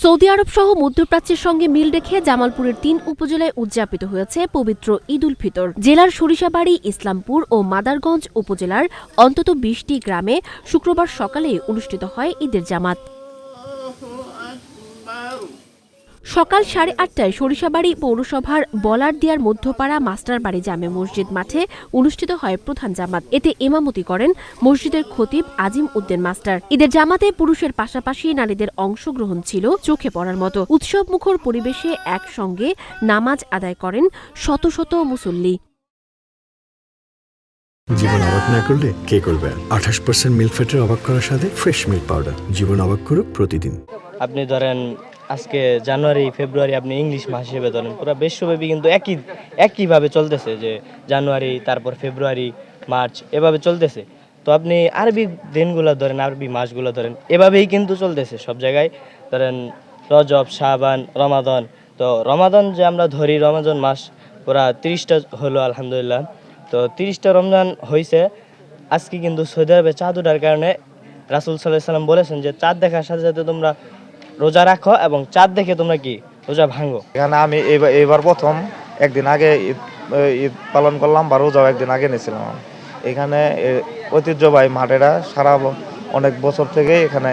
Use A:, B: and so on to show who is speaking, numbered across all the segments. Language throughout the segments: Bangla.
A: সৌদি আরব সহ মধ্যপ্রাচ্যের সঙ্গে মিল রেখে জামালপুরের ৩ উপজেলায় উদযাপিত হয়েছে পবিত্র ঈদ উল ফিতর। জেলার সরিষাবাড়ী, ইসলামপুর ও মাদারগঞ্জ উপজেলার অন্তত ২০টি গ্রামে শুক্রবার সকালে অনুষ্ঠিত হয় ঈদের জামাত। সকাল ৮:৩০টায় সরিষাবাড়ী পৌরসভার বলারদিয়ার মধ্যপাড়া মাস্টারবাড়ি জামে মসজিদ মাঠে অনুষ্ঠিত হয় প্রধান জামাত। এতে ইমামতি করেন মসজিদের খতিব আজিম উদ্দিন মাস্টার। ঈদের জামাতে পুরুষের পাশাপাশি নারীদের অংশগ্রহণ ছিল চোখে পড়ার মতো। উৎসবমুখর পরিবেশে একসঙ্গে নামাজ আদায় করেন শত শত মুসল্লি।
B: জীবন অবাক না করলে কে করবে? 28% মিল্ক ফ্যাটের অবাক করার সাথে ফ্রেশ মিল্ক পাউডার। জীবন অবাক করুক প্রতিদিন।
C: আপনি ধরেন আজকে জানুয়ারি, ফেব্রুয়ারি আপনি ইংলিশ মাস হিসেবে ধরেন, পুরো বিশ্বব্যাপী কিন্তু একইভাবে চলতেছে, যে জানুয়ারি, তারপর ফেব্রুয়ারি, মার্চ এভাবে চলতেছে। তো আপনি আরবি দিনগুলো ধরেন, আরবি মাসগুলো ধরেন, এভাবেই কিন্তু চলতেছে সব জায়গায়। ধরেন রজব, শাবান, রমাদান। তো রমাদান যে আমরা ধরি, রমাদান মাস পুরা 30টা হলো আলহামদুলিল্লাহ। তো 30টা রমজান হয়েছে। আজকে কিন্তু সৌদি আরবে চাঁদ ওঠার কারণে রাসূল সাল্লাল্লাহু আলাইহি ওয়াসাল্লাম বলেছেন যে চাঁদ দেখার সাথে সাথে তোমরা রোজা রাখো এবং চাঁদ দেখে তোমরা কি রোজা ভাঙো।
D: এখানে আমি এবার প্রথম একদিন আগে ঈদ পালন করলাম, বা রোজাও একদিন আগে নিয়েছিলাম। এখানে ঐতিহ্যবাহী মাঠেরা সারা অনেক বছর থেকে এখানে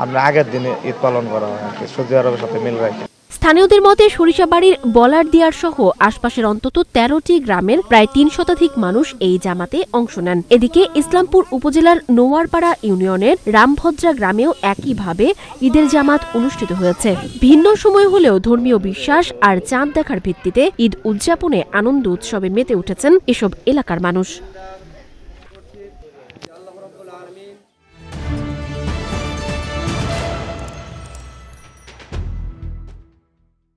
D: আমরা আগের দিনে ঈদ পালন করা হয় আর কি, সৌদি আরবের সাথে মিল রাখে।
A: স্থানীয়দের মতে সরিষাবাড়ির বলারদিয়ার সহ আশপাশের অন্তত ১৩টি গ্রামের প্রায় ৩ শতাধিক মানুষ এই জামাতে অংশ নেন। এদিকে ইসলামপুর উপজেলার নোয়ারপাড়া ইউনিয়নের রামভদ্রা গ্রামেও একইভাবে ঈদের জামাত অনুষ্ঠিত হয়েছে। ভিন্ন সময় হলেও ধর্মীয় বিশ্বাস আর চাঁদ দেখার ভিত্তিতে ঈদ উদযাপনে আনন্দ উৎসবে মেতে উঠেছেন এসব এলাকার মানুষ।